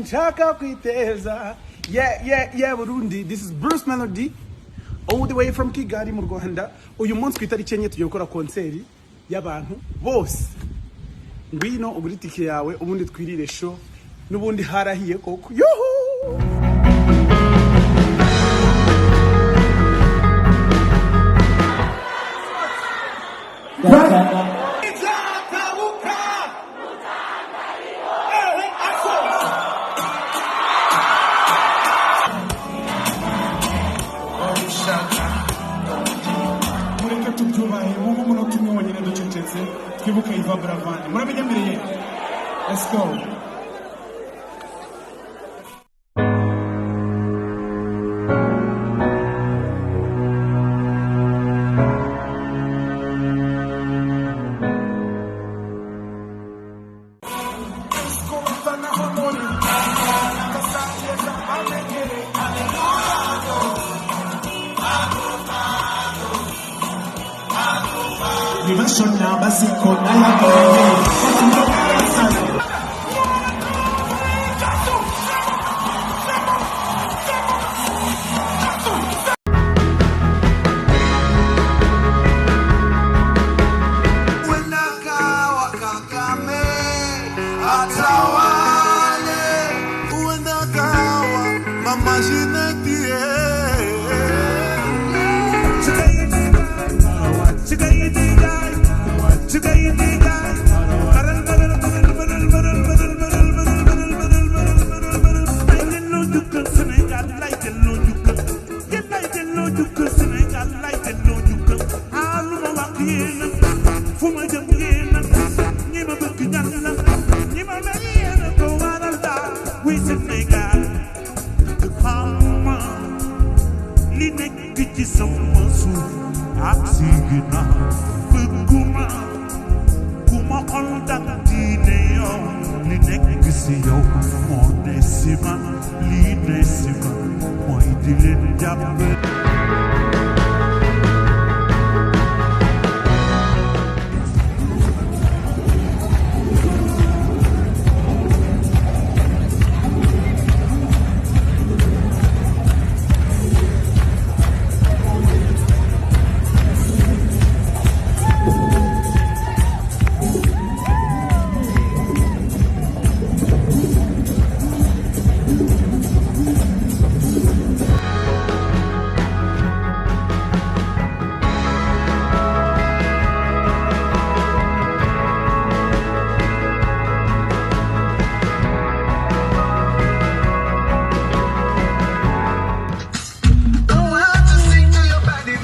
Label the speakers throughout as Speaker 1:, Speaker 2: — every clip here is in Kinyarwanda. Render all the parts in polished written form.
Speaker 1: sinshaka kwiteza. Yeah, Burundi. This is brucemelodie, all the way from Kigali mu Rwanda. Uyu munsi ku itariki enye tugiye gukora konseri y'abantu bose. Ngwino ugura itike yawe ubundi twirire show n'ubundi harahiye koko. Yuhu! Let's go.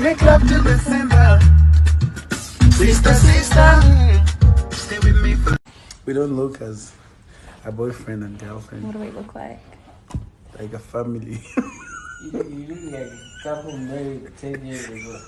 Speaker 1: Make love to December. Sister, stay with me. We don't look as a boyfriend and girlfriend.
Speaker 2: What do we look like?
Speaker 1: Like a family.
Speaker 3: You look like a couple married 10 years ago.